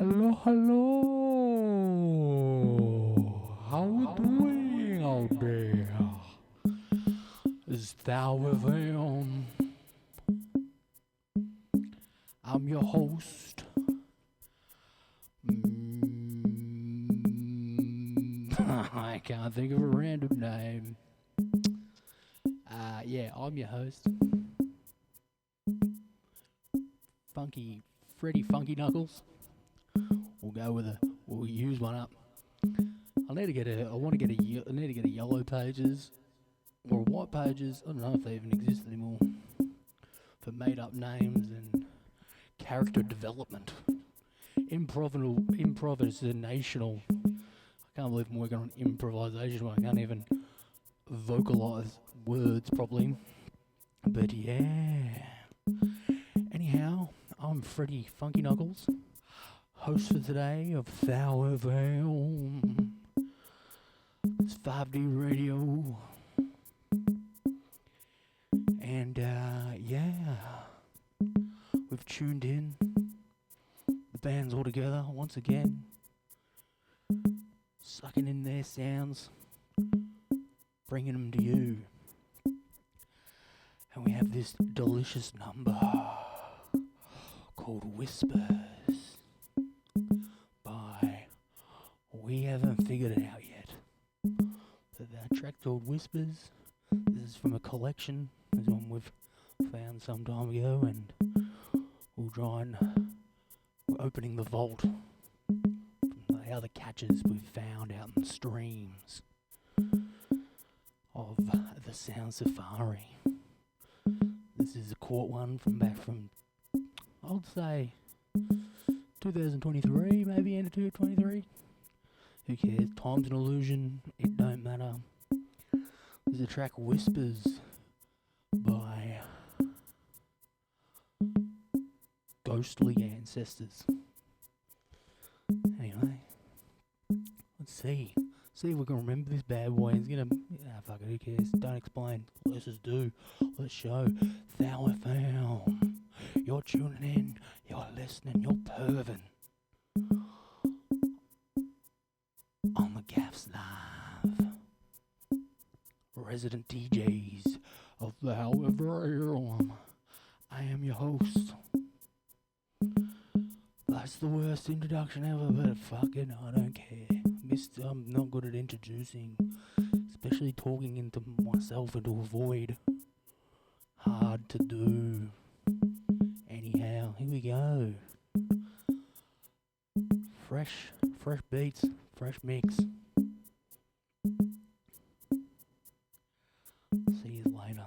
Hello, hello. How we doing out there? Is thou avail? I'm your host. I can't think of a random name. Yeah, I'm your host. Freddy Funky Knuckles. We'll use one up. I need to get a yellow pages or white pages. I don't know if they even exist anymore for made up names and character development. Improvisational. I can't believe I'm working on improvisation when I can't even vocalize words properly. But yeah. Anyhow, I'm Freddy Funky Knuckles, host for today of Thou Avail. It's 5D radio. And yeah, we've tuned in. The band's all together once again, sucking in their sounds, bringing them to you. And we have this delicious number called Whispers by We Haven't Figured It Out Yet. So that track called Whispers, this is from a collection, this one we've found some time ago, and we're opening the vault from the other catches we've found out in the streams of the Sound Safari. This is a caught one from I would say 2023, maybe end of 2023. Who cares? Time's an illusion. It don't matter. There's a track Whispers by Ghostly Ancestors. Anyway, let's see. See if we can remember this bad boy. He's gonna... fuck it, who cares? Don't explain. Let's just do. Let's show. Thou art found. You're tuning in. You're listening. You're perving. On the Gaffs Live. Resident DJs of the However. I am your host. That's the worst introduction ever, but fucking I don't care. I'm not good at introducing, especially talking into myself into a void. Hard to do. Anyhow, here we go. Fresh beats, fresh mix. See you later.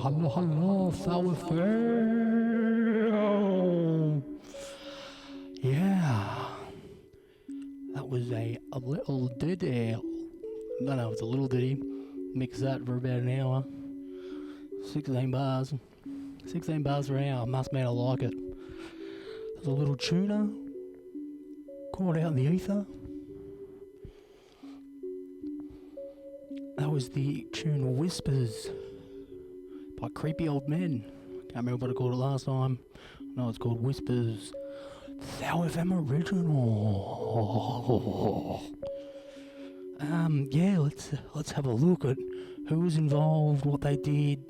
hello, Thoroughfare. Yeah, that was a little ditty. No, it's a little ditty. Mix that for about an hour. 16 bars. 16 bars per hour. Must mean I like it. There's a little tuner caught out in the ether. That was the tune Whispers by Creepy Old Men. Can't remember what I called it last time. No, it's called Whispers. Thou FM original. Yeah, let's have a look at who was involved, what they did,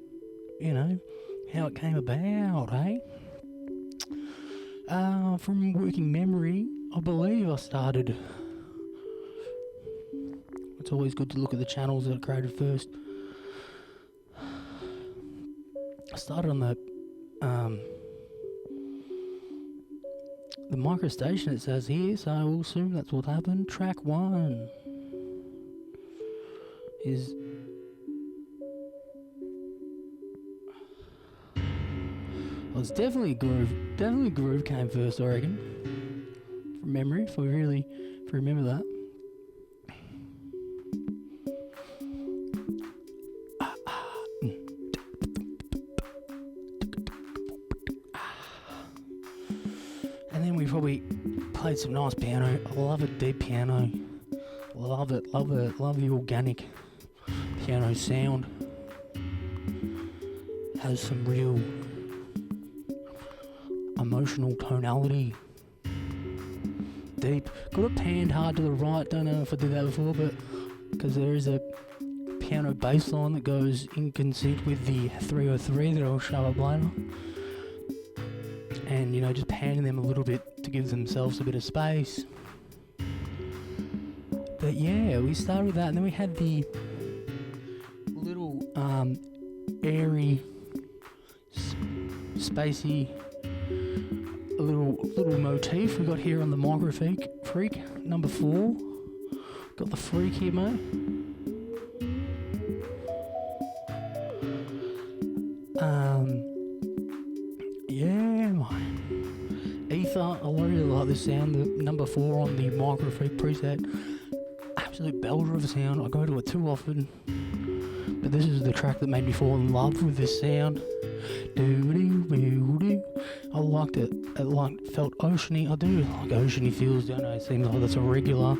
you know, how it came about, eh? From working memory, I believe I started. It's always good to look at the channels that are created first. I started on the micro station, it says here, so we'll assume that's what happened. Track 1 is well, it's definitely groove. Definitely groove came first, I reckon. From memory, if we remember that. And then we probably played some nice piano. I love a deep piano. Love it. Love the organic piano sound. Has some real emotional tonality. Deep. Got it panned hard to the right. Don't know if I did that before, but because there is a piano bass line that goes in concert with the 303 that I'll show up later. And, you know, just panning them a little bit to give themselves a bit of space. But yeah, we started with that, and then we had the little airy, spacey, little motif we got here on the Micro Freak number 4. Got the freak here, mate. Yeah, mate. Ether, I really like this sound. The number 4 on the Micro Freak preset. Absolute belter of a sound. I go to it too often, but this is the track that made me fall in love with this sound. I liked it. It felt oceany. I do like oceany feels, don't I? It seems like that's a regular.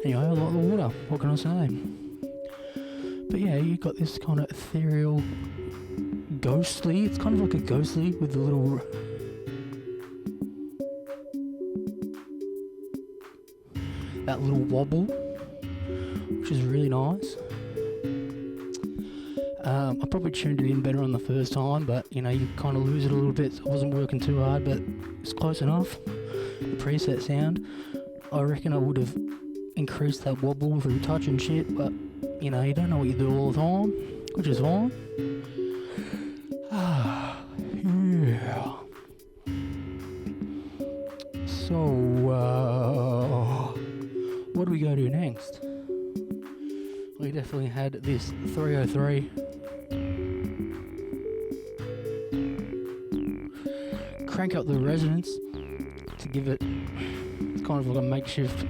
Anyway, I like the water. What can I say? But yeah, you got this kind of ethereal, ghostly. It's kind of like a ghostly with the little. That little wobble, which is really nice. I probably tuned it in better on the first time, but you know, you kind of lose it a little bit, so I wasn't working too hard, but it's close enough. The preset sound, I reckon I would have increased that wobble through touch and shit, but you know, you don't know what you do all the time, which is fine. Yeah. So, what do we go to next? We definitely had this 303. Crank up the resonance to give it, it's kind of like a makeshift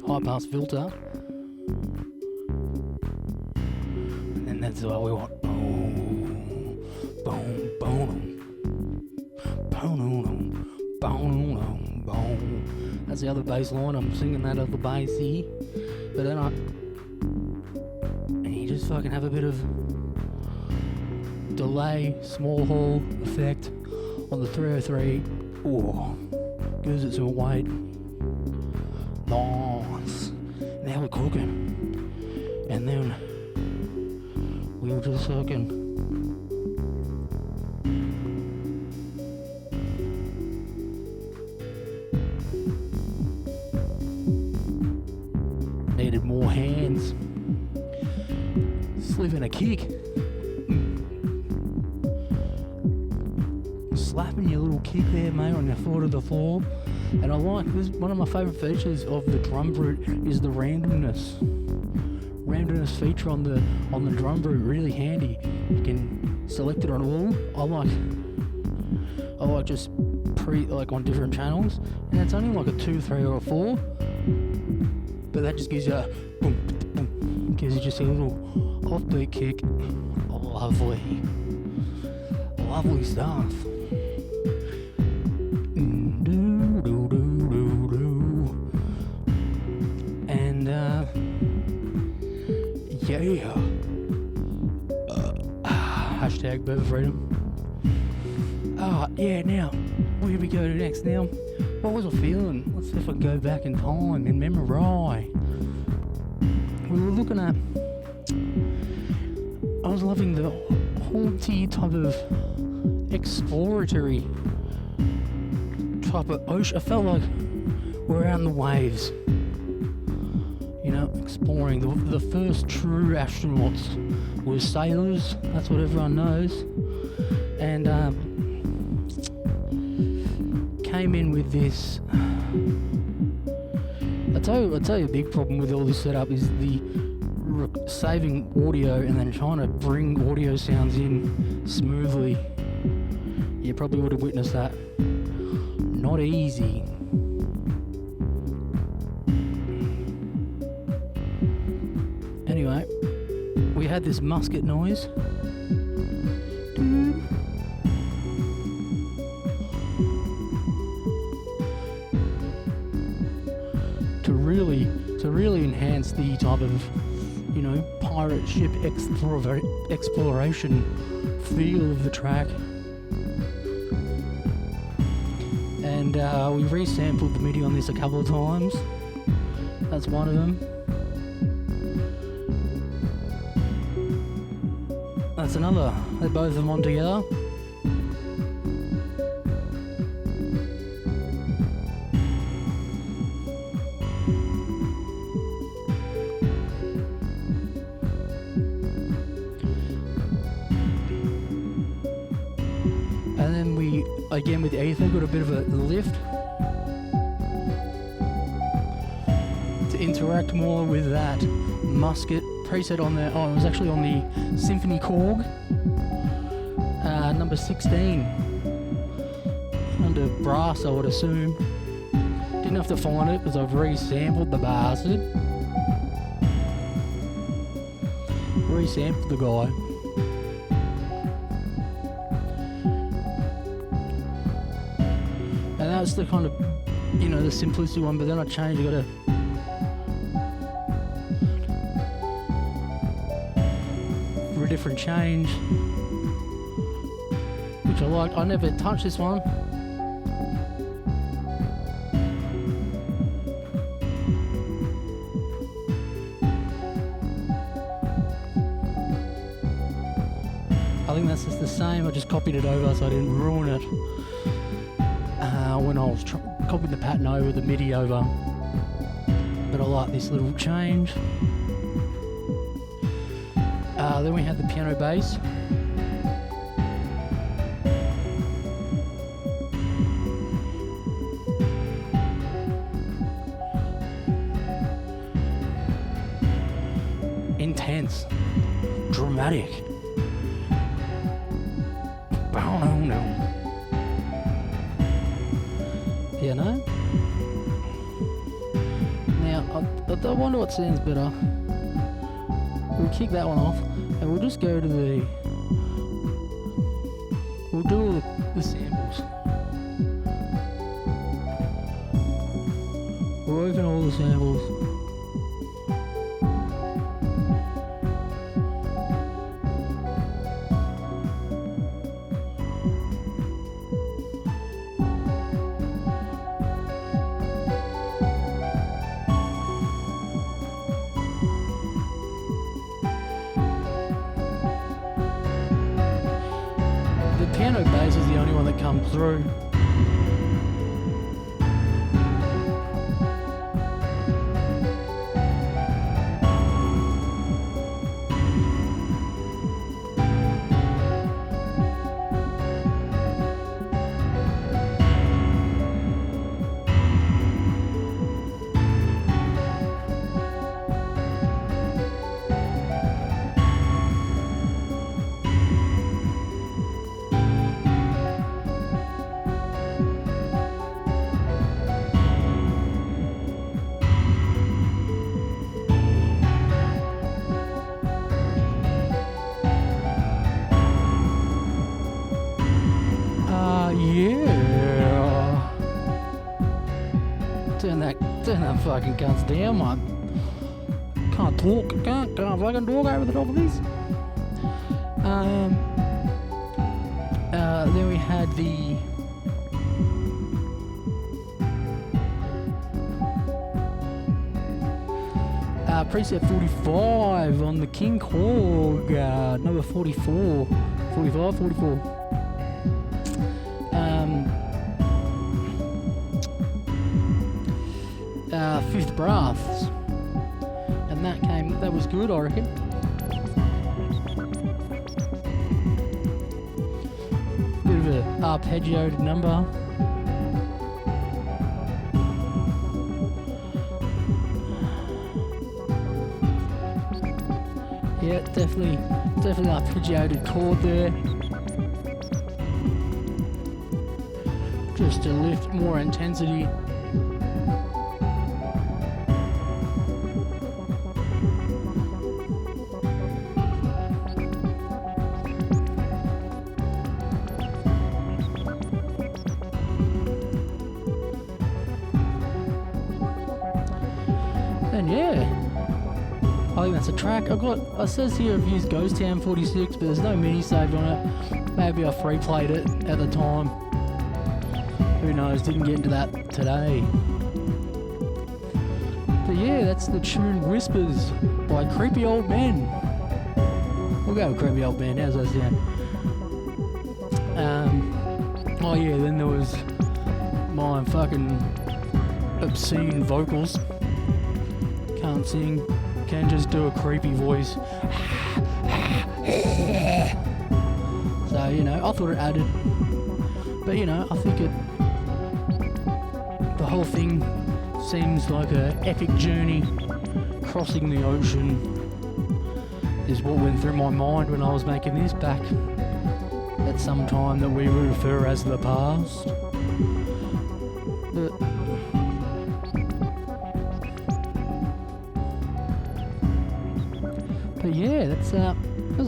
high pass filter. And then that's what we want. Boom, boom, boom, boom, boom, boom. That's the other bass line. I'm singing that other bass here. But then and you just fucking have a bit of delay, small hall effect on the 303. Oh, gives it some weight. Nice. Now we're cooking. And then we'll just fucking needed more hands. Slipping a kick. Slapping your little kick there, mate, on the foot of the floor. And I like this. One of my favourite features of the drum brute is the randomness. randomness feature on the drum root, really handy. You can select it on all. I like just like on different channels, and it's only like a 2, 3, or a 4, but that just gives you a boom, boom, gives you just a little offbeat kick. Lovely stuff. And yeah. Hashtag Burger Freedom. Yeah, now, where do we go to next now? What was I feeling? Let's see if I can go back in time and memorise. We were looking at, I was loving the haunty type of exploratory type of ocean. I felt like we're out in the waves, you know, exploring. The first true astronauts were sailors, that's what everyone knows, and came in with this. I tell you, a big problem with all this setup is the saving audio and then trying to bring audio sounds in smoothly. You probably would have witnessed that. Not easy. Anyway, we had this musket noise. To really enhance the type of, you know, pirate ship exploration feel of the track. And we resampled the MIDI on this a couple of times. That's one of them. That's another. They're both of them on together. And then we, again with Ether, got a bit of a lift to interact more with that musket preset on there. Oh, it was actually on the Symphony Korg, number 16, under brass, I would assume. Didn't have to find it because I've resampled the bastard. Resampled the guy. And that's the kind of, you know, the simplicity one, but then I changed, I got a for a different change, which I liked. I never touched this one. I think that's just the same, I just copied it over so I didn't ruin it. When I was copying the pattern over, the MIDI over, but I like this little change. Then we had the piano bass. Intense, dramatic. You know? Now, I wonder what sounds better. We'll kick that one off, and we'll just go to the... We'll do all the samples. We'll open all the samples. Piano bass is the only one that comes through. Turn that fucking guns down, man. Can't talk. Can't fucking talk over the top of this. Then we had the preset 45 on the King Korg, number 44. 45, 44. Fifth Breaths. And that was good, I reckon. Bit of an arpeggioed number. Yeah, definitely arpeggiated chord there. Just to lift more intensity. And yeah, I think that's a track. It says here I've used Ghost Town 46, but there's no mini save on it. Maybe I free played it at the time. Who knows, didn't get into that today. But yeah, that's the tune Whispers by Creepy Old Men. We'll go with Creepy Old Men, how's that sound? Oh yeah, then there was my fucking obscene vocals. Can't sing, can just do a creepy voice. So, you know, I thought it added. But, you know, I think the whole thing seems like an epic journey. Crossing the ocean is what went through my mind when I was making this back at some time that we refer as the past. But yeah, that's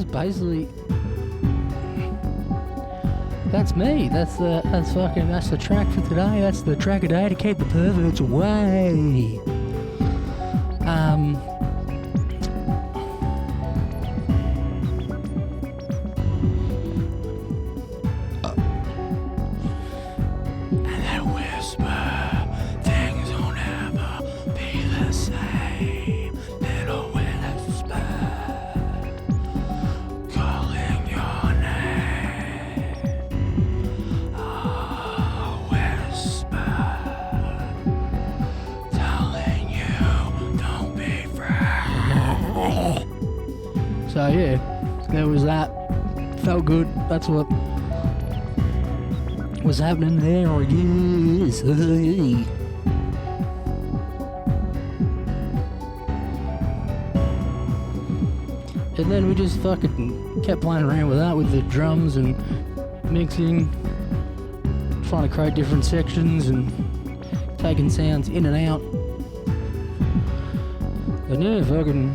basically, that's me. That's the track for today. That's the track of day to keep the perverts away. And they whisper, things will never be the same. Little whisper, calling your name. Oh, whisper, telling you don't be afraid. So yeah, there was that. Felt good. That's what was happening there, I guess. And then we just fucking kept playing around with that, with the drums and mixing, trying to create different sections and taking sounds in and out. And yeah, fucking,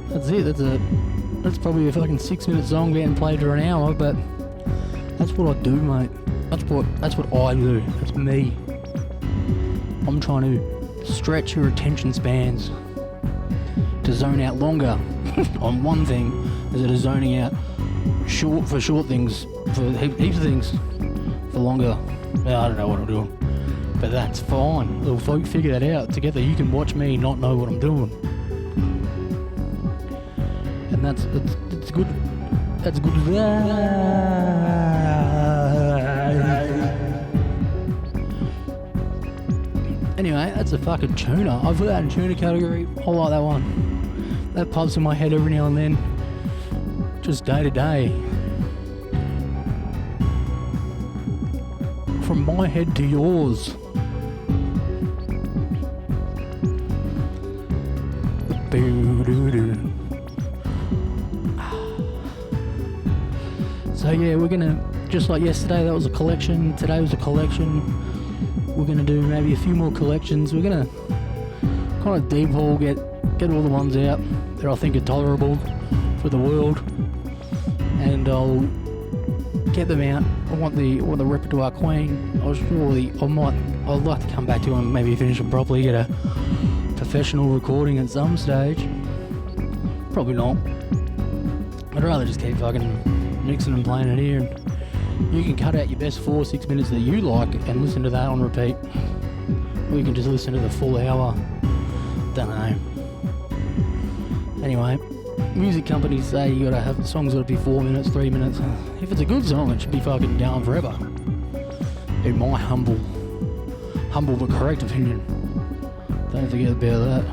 that's it. That's probably a fucking 6-minute song getting played for an hour, but that's what I do, mate. That's what I do. That's me. I'm trying to stretch your attention spans to zone out longer on one thing instead of zoning out short things, for heaps of things for longer. I don't know what I'm doing, but that's fine. Little folk, figure that out together. You can watch me not know what I'm doing. And that's good. That's good. Anyway, that's a fucking tuner. I put that in tuner category. I like that one. That pops in my head every now and then. Just day to day. From my head to yours. So yeah, we're gonna, just like yesterday, that was a collection, today was a collection, we're gonna do maybe a few more collections. We're gonna kind of deep haul, get all the ones out that I think are tolerable for the world, and I'll get them out. I want the repertoire queen. I'd like to come back to and maybe finish them properly, get a professional recording at some stage. Probably not. I'd rather just keep fucking mixing and playing it here, and you can cut out your best 4 or 6 minutes that you like and listen to that on repeat. Or you can just listen to the full hour. Don't know. Anyway, music companies say you gotta have songs gotta be 4 minutes, 3 minutes. If it's a good song, it should be fucking going forever. In my humble but correct opinion. Don't forget about that.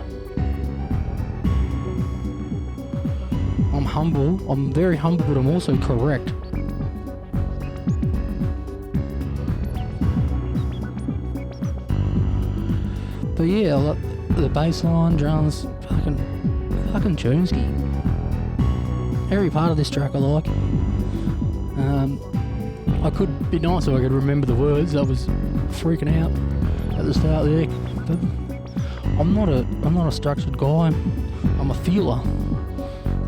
I'm humble. I'm very humble, but I'm also correct. But yeah, I like the bass line, drums, fucking Chomsky. Every part of this track I like. I could be nice so I could remember the words. I was freaking out at the start there. But I'm not a structured guy. I'm a feeler.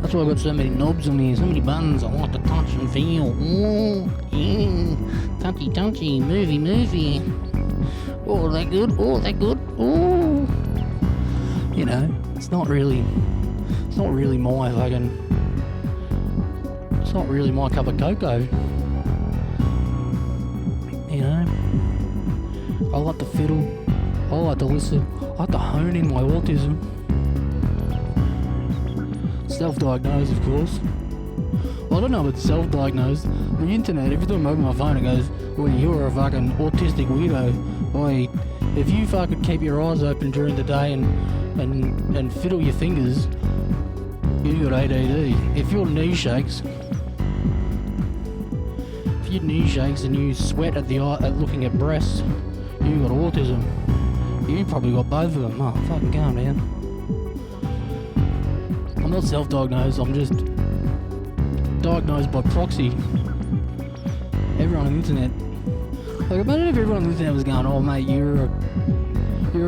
That's why I've got so many knobs on here, so many buttons. I like to touch and feel. Ooh, yeah. Touchy, movie. Oh, that good. Oh. You know, it's not really my fucking, it's not really my cup of cocoa. You know, I like to fiddle, I like to listen, I like to hone in my autism. Self-diagnosed, of course. Well, I don't know if it's self-diagnosed. The internet, every time I open my phone, it goes, well, you're a fucking autistic weirdo. Boy, if you fucking keep your eyes open during the day and fiddle your fingers, you got ADD. If your knee shakes, and you sweat at looking at breasts, you got autism. You probably got both of them. Oh, fucking calm down. I'm not self-diagnosed, I'm just diagnosed by proxy. Everyone on the internet. Like, imagine if everyone on the internet was going, oh mate, you're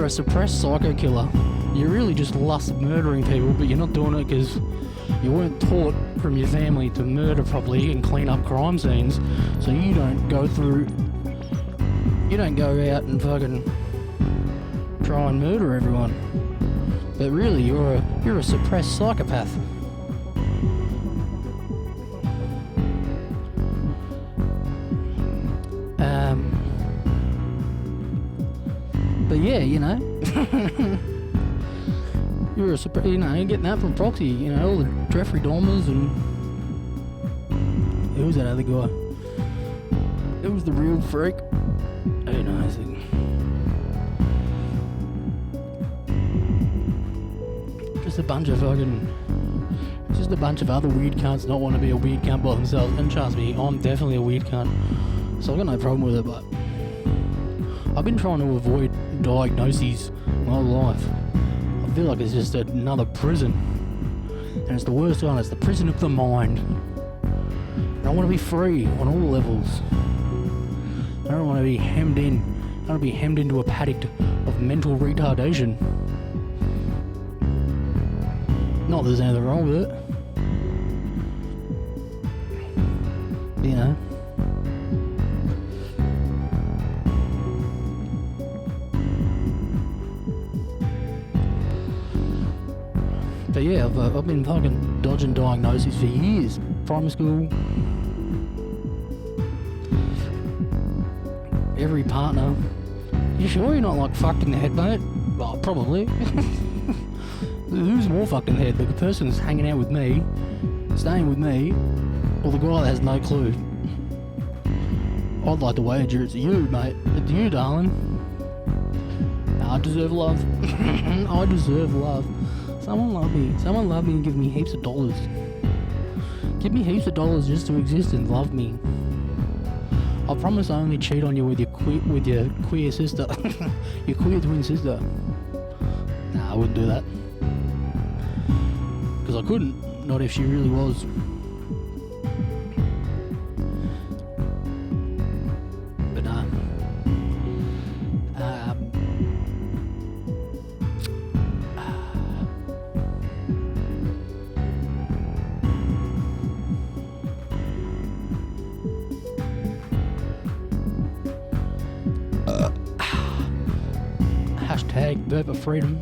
a suppressed psycho killer. You really just lust murdering people, but you're not doing it because you weren't taught from your family to murder properly and clean up crime scenes, so you don't go out and fucking try and murder everyone. But really, you're a suppressed psychopath. But yeah, you know, you're getting that from proxy. You know, all the Jeffrey Dahmers and who was that other guy? Who was the real freak? Who knows? Just a bunch of other weird cunts not want to be a weird cunt by themselves. And trust me, I'm definitely a weird cunt, so I've got no problem with it. But I've been trying to avoid diagnoses my whole life. I feel like it's just another prison, and it's the worst one. It's the prison of the mind. And I want to be free on all levels. I don't want to be hemmed in. I don't want to be hemmed into a paddock of mental retardation. Not that there's anything wrong with it. You know. But yeah, I've been fucking dodging diagnoses for years. Primary school. Every partner. You sure you're not like fucked in the head, mate? Well, probably. Who's more fucked in the head? The person who's hanging out with me, staying with me, or the guy that has no clue? I'd like to wager it's you, mate. It's you, darling. I deserve love. I deserve love. Someone love me. Someone love me and give me heaps of dollars. Give me heaps of dollars just to exist and love me. I promise I only cheat on you with your queer sister. Your queer twin sister. Nah, I wouldn't do that. Because I couldn't. Not if she really was. But nah. Hashtag Burp Freedom.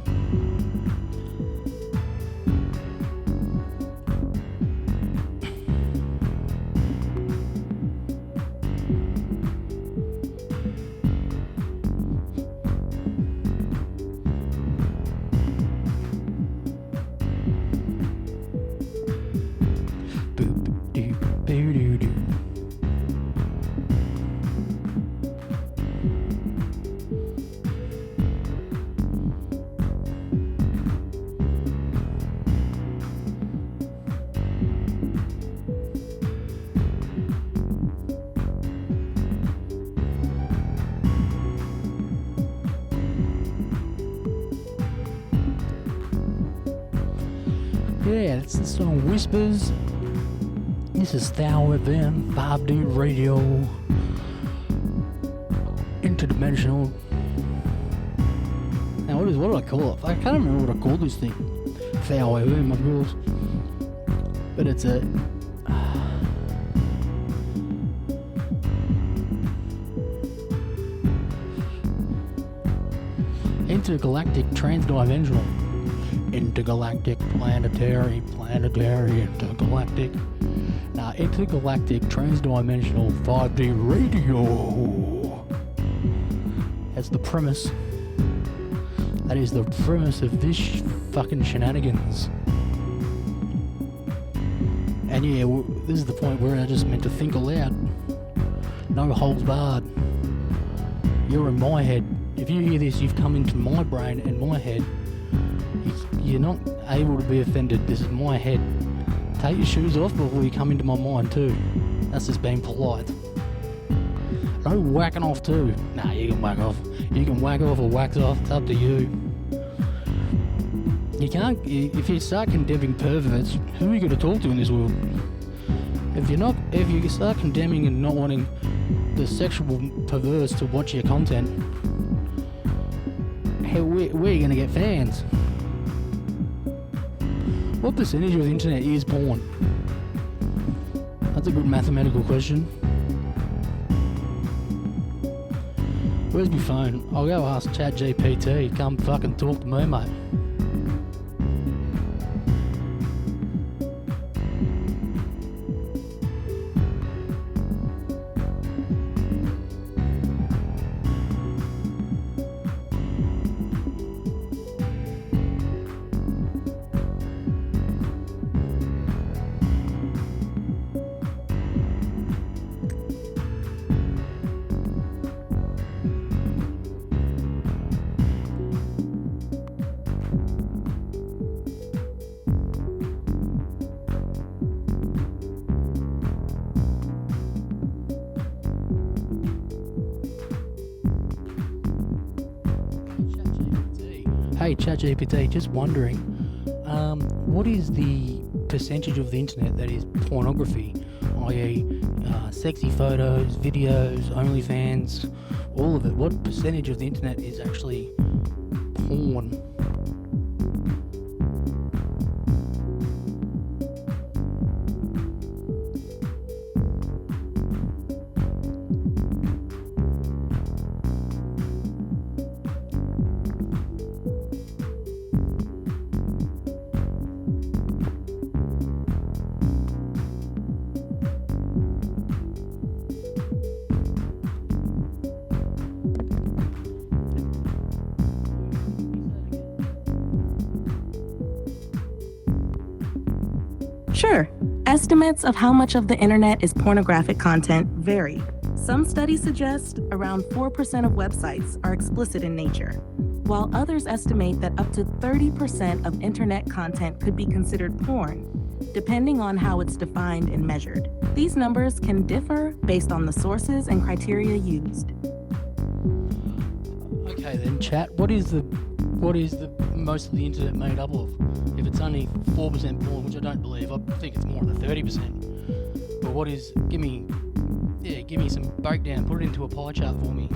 Yeah, it's the song Whispers. This is Thou FM, 5D Radio, interdimensional. Now, what do I call it? I can't remember what I call this thing. Thou FM, my girls. But it's a intergalactic, transdimensional. Intergalactic, planetary, intergalactic. Now, intergalactic, transdimensional, 5D radio. That's the premise. That is the premise of this fucking shenanigans. And yeah, this is the point where I just meant to think aloud. No holds barred. You're in my head. If you hear this, you've come into my brain and my head. You're not able to be offended. This is my head. Take your shoes off before you come into my mind too. That's just being polite. No whacking off too. Nah, you can whack off. You can whack off or wax off. It's up to you. You can't. If you start condemning perverts, who are you going to talk to in this world? If you start condemning and not wanting the sexual perverse to watch your content, where are you going to get fans? What percentage of the internet is porn? That's a good mathematical question. Where's my phone? I'll go ask ChatGPT. Come fucking talk to me, mate. Hey ChatGPT, just wondering, what is the percentage of the internet that is pornography, i.e. Sexy photos, videos, OnlyFans, all of it? What percentage of the internet is actually porn? Sure, estimates of how much of the internet is pornographic content vary. Some studies suggest around 4% of websites are explicit in nature, while others estimate that up to 30% of internet content could be considered porn, depending on how it's defined and measured. These numbers can differ based on the sources and criteria used. Okay then, chat, what is the most of the internet made up of? If it's only 4% porn, which I don't believe, I think it's more than 30%. But what is? Give me some breakdown. Put it into a pie chart for me.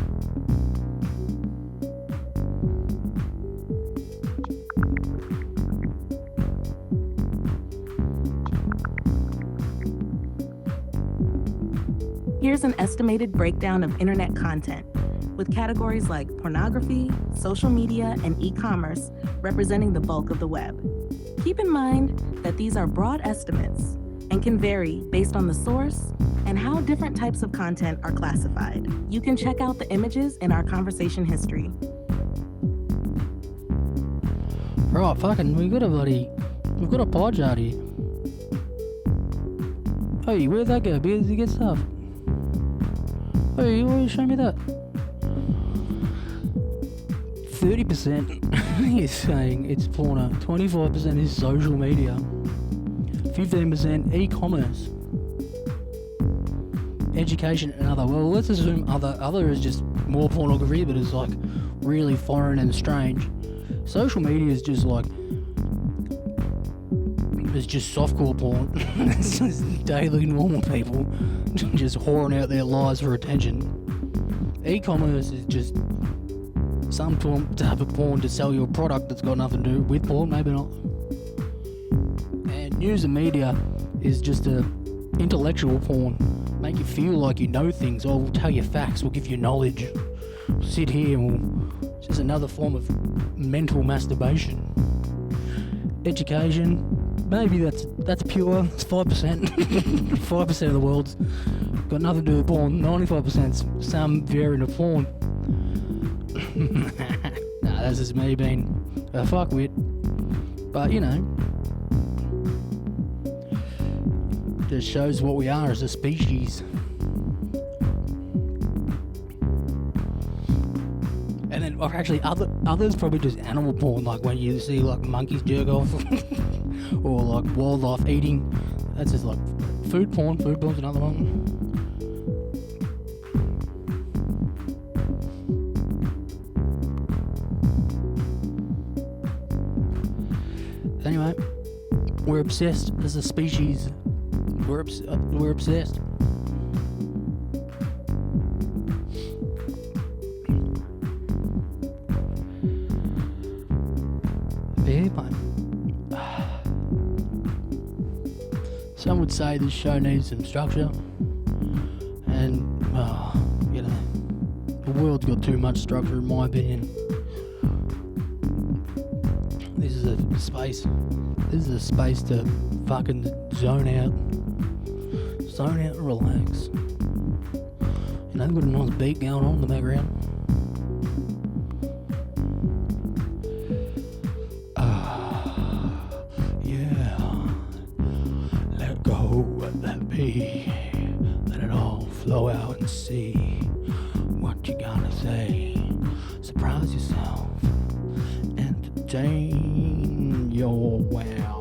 Here's an estimated breakdown of internet content. with categories like pornography, social media, and e-commerce representing the bulk of the web. Keep in mind that these are broad estimates and can vary based on the source and how different types of content are classified. You can check out the images in our conversation history. Right, fucking, we've got a pie chart here. Hey, where'd that go? Where did you get stuff? Hey, why you show me that? 30% is saying it's porno, 25% is social media, 15% e-commerce, education and other. Well, let's assume other is just more pornography, but it's like really foreign and strange. Social media is just like, it's just softcore porn. It's just daily normal people just whoring out their lives for attention. E-commerce is just some type of porn to sell you a product that's got nothing to do with porn, maybe not. And news and media is just a intellectual porn. Make you feel like you know things. Oh, we'll tell you facts, we'll give you knowledge. We'll sit here and it's just another form of mental masturbation. Education, maybe that's pure. It's 5%. 5% of the world's got nothing to do with porn. 95%'s some variant of porn. Nah, that's just me being a fuckwit. But you know, just shows what we are as a species. And then, or actually, others probably just animal porn, like when you see like monkeys jerk off, or like wildlife eating. That's just like food porn. Food porn's another one. Anyway, we're obsessed as a species. We're obsessed. Yeah, mate. Some would say this show needs some structure, and you know, the world's got too much structure, in my opinion. This is a space to fucking zone out and relax. You know, got a nice beat going on in the background. Yeah. Let go, let be. Let it all flow out and see what you gotta say. Surprise yourself. Entertain your wow.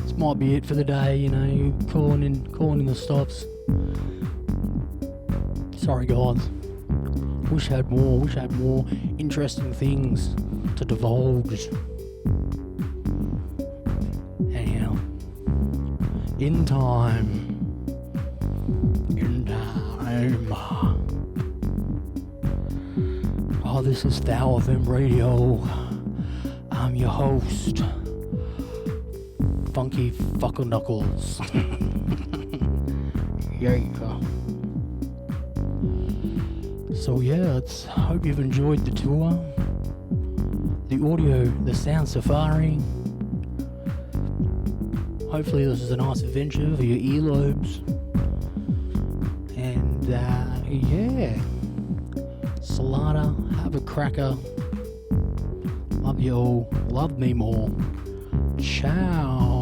This might be it for the day, you know, you calling in the stops. Sorry guys, wish I had more interesting things to divulge. Anyhow, in time. Oh, this is Thou FM Radio. I'm your host, Funky Fucker Knuckles. Yeah. So yeah, hope you've enjoyed the tour, the audio, the sound safari. Hopefully this is a nice adventure for your earlobes. And yeah, Salada, have a cracker. Love you all, love me more. Ciao.